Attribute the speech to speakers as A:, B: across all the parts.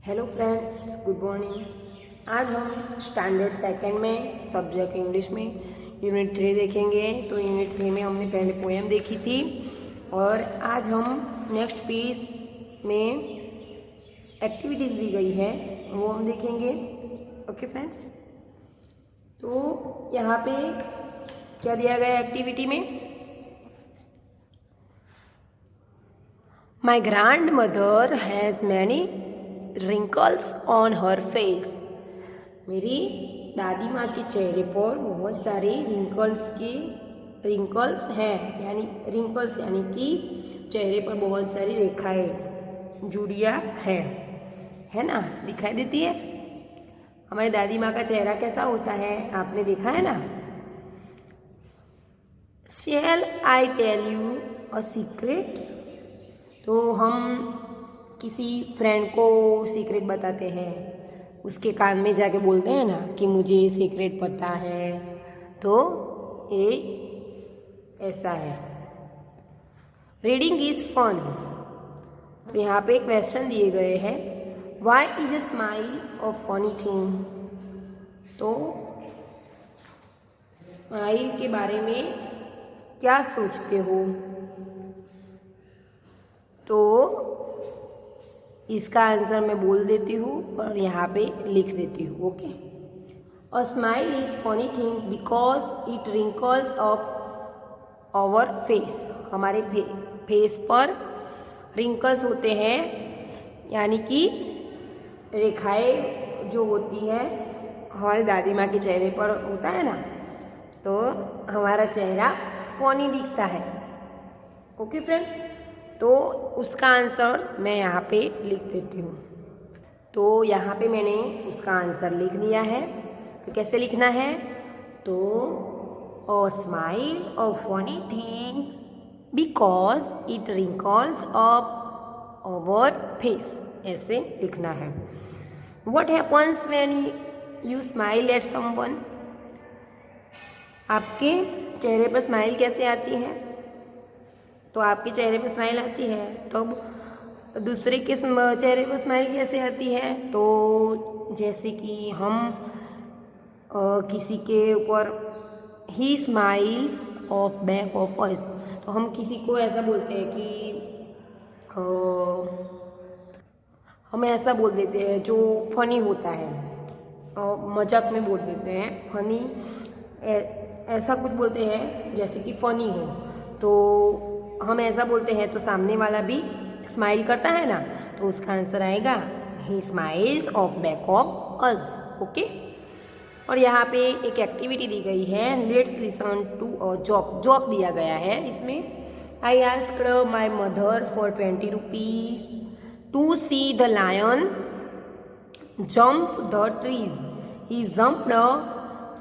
A: Hello friends, good morning. आज हम standard second में सब्जेक्ट इंग्लिश में यूनिट 3 देखेंगे। तो यूनिट 3 में हमने पहले पोएम देखी थी और आज हम नेक्स्ट पेज में एक्टिविटीज़ दी गई है वो हम देखेंगे। ओके फ्रेंड्स, तो यहाँ पे क्या दिया गया एक्टिविटी में? My grand mother has many wrinkles on her face. मेरी दादी माँ के चेहरे पर बहुत सारे रिंकल्स हैं, यानी कि चेहरे पर बहुत सारी रेखाएं जुड़ियाँ है ना, दिखाई देती है। हमारी दादी माँ का चेहरा कैसा होता है आपने देखा है ना। Shall I tell you a secret? तो हम किसी फ्रेंड को सीक्रेट बताते हैं, उसके कान में जाके बोलते हैं ना कि मुझे सीक्रेट पता है, तो ये ऐसा है। Reading is fun. तो यहाँ पे क्वेश्चन दिए गए हैं, why is a smile a funny thing? तो स्माइल के बारे में क्या सोचते हो? तो इसका आंसर मैं बोल देती हूँ और यहाँ पे लिख देती हूँ। Okay, a smile is funny thing because it wrinkles off our face. हमारे फेस पर रिंकल्स होते हैं, यानी कि रेखाएं जो होती है हमारी दादी माँ के चेहरे पर होता है ना, तो हमारा चेहरा फनी दिखता है। ओके फ्रेंड्स, तो उसका आंसर मैं यहाँ पे लिख देती हूँ। तो यहाँ पे मैंने उसका आंसर लिख दिया है। तो कैसे लिखना है? तो अ smile a funny thing because it wrinkles up our face, ऐसे लिखना है। What happens when you smile at someone? आपके चेहरे पर स्माइल कैसे आती है? तो आपके चेहरे पर स्माइल आती है, तो दूसरे के चेहरे पर स्माइल कैसे आती है? तो जैसे कि हम किसी के ऊपर ही स्माइल्स ऑफ बैक ऑफ अस, तो हम किसी को ऐसा बोलते हैं कि हम ऐसा बोल देते हैं जो फनी होता है, मजाक में बोल देते हैं फनी, ऐसा कुछ बोलते हैं जैसे कि फनी हो, तो हम ऐसा बोलते हैं तो सामने वाला भी स्माइल करता है ना, तो उसका आंसर आएगा he smiles off back of us. Okay, और यहाँ पे एक एक्टिविटी दी गई है, let's listen to a joke दिया गया है इसमें। I asked my mother for 20 rupees to see the lion jump the trees. He jumped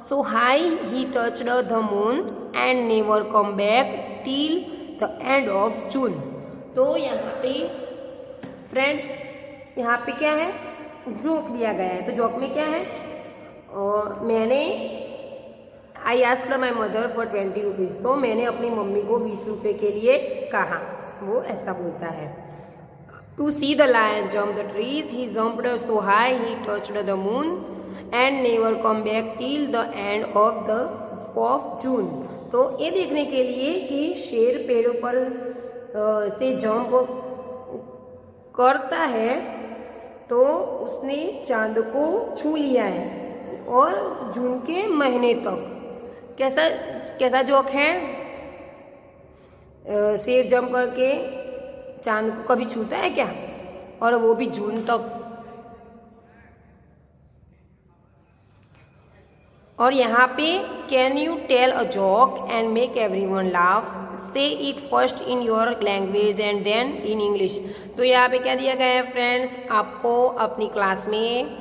A: so high he touched the moon and never come back till the end of June। तो यहाँ पे friends, यहाँ पे क्या है? Joke दिया गया है। तो जोक में क्या है? मैंने आई asked my mother for 20 rupees, तो मैंने अपनी मम्मी को 20 रुपये के लिए कहा। वो ऐसा बोलता है, to see the lion jump the trees, he jumped so high he touched the moon and never come back till the end of June. तो ये देखने के लिए कि शेर पेड़ों पर से जंप करता है, तो उसने चांद को छू लिया है और जून के महीने तक। कैसा जोक है? शेर जंप करके चांद को कभी छूता है क्या? और वो भी जून तक। और यहाँ पे can you tell a joke and make everyone laugh, say it first in your language and then in English. तो यहाँ पे क्या दिया गया है फ्रेंड्स, आपको अपनी क्लास में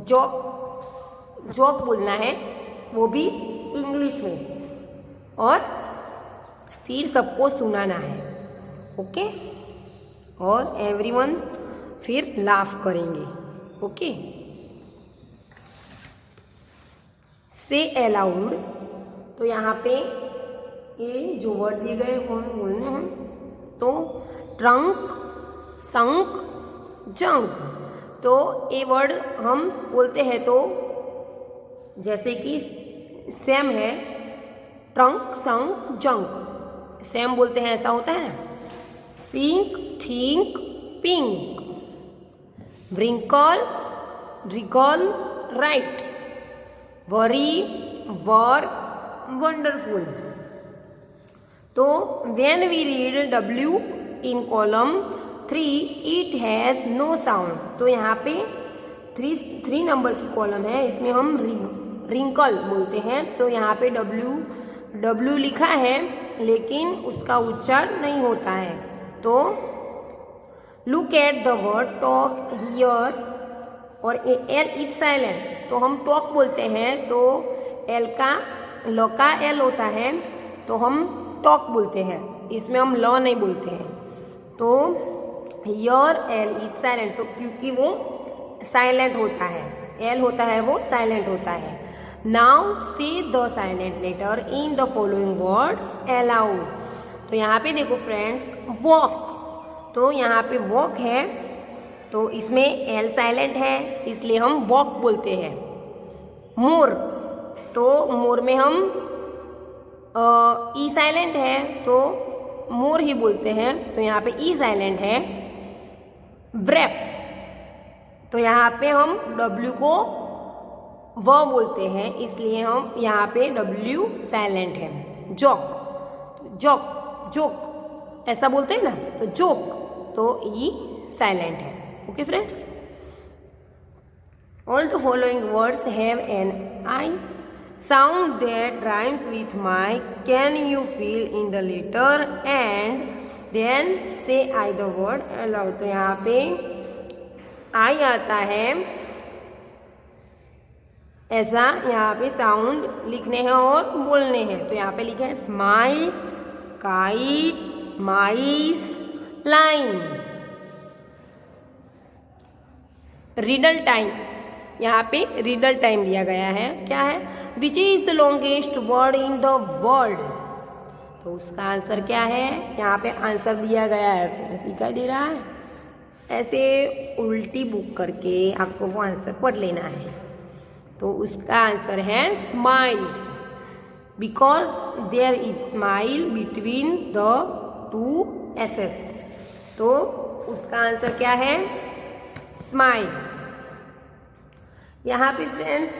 A: जोक बोलना है, वो भी इंग्लिश में, और फिर सबको सुनाना है। ओके, और एवरीवन फिर लाफ करेंगे। ओके, से अलाउड। तो यहाँ पे ये जो वर्ड दिए गए बोलने हैं, तो ट्रंक, संक, जंक। तो ये वर्ड हम बोलते हैं तो जैसे कि सेम है, ट्रंक, संक, जंक, सेम बोलते हैं, ऐसा होता है ना। Sink, think, pink, wrinkle, wriggle, right, worry, work, wonderful। तो when we read W in column 3 it has no sound। तो यहाँ पे 3 नंबर की कॉलम है, इसमें हम wrinkle बोलते हैं। तो यहाँ पे W लिखा है लेकिन उसका उच्चारण नहीं होता है। तो look at the word talk here, और एल इज साइलेंट, तो हम टॉक बोलते हैं तो एल का ल का एल होता है तो हम टॉक बोलते हैं, इसमें हम ल नहीं बोलते हैं। तो हियर एल इज साइलेंट, तो क्योंकि वो साइलेंट होता है, एल होता है वो साइलेंट होता है। Now say the silent letter in the following words aloud. तो यहाँ पे देखो फ्रेंड्स, वॉक, तो यहाँ पे वॉक है तो इसमें एल साइलेंट है इसलिए हम वॉक बोलते हैं। मोर, तो मोर में हम ई साइलेंट है तो मोर ही बोलते हैं, तो यहाँ पे ई साइलेंट है। व्रैप, तो यहाँ पे हम डब्ल्यू को व बोलते हैं इसलिए हम यहाँ पे डब्ल्यू साइलेंट है। जॉक, तो जोक ऐसा बोलते हैं ना, तो जोक, तो ई साइलेंट है। Okay friends, all the following words have an I sound that rhymes with my can you fill in the letter and then say I the word allowed. तो यहाँ पे आई आता है, ऐसा यहाँ पे साउंड लिखने हैं और बोलने हैं। तो यहाँ पे लिखे हैं स्माइल, काइट, माइस, लाइन। रिडल टाइम, यहाँ पे रिडल टाइम दिया गया है, क्या है, which is the longest word in the world. तो उसका आंसर क्या है, यहाँ पे आंसर दिया गया है, फिर दिखाई दे रहा है, ऐसे उल्टी बुक करके आपको वो आंसर पढ़ लेना है। तो उसका आंसर है smiles, because there is smile between the 2 S's. तो उसका आंसर क्या है, स्माइल्स। यहाँ पे फ्रेंड्स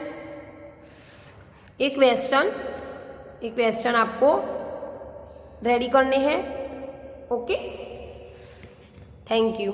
A: एक क्वेश्चन आपको रेडी करने हैं। Okay, thank you.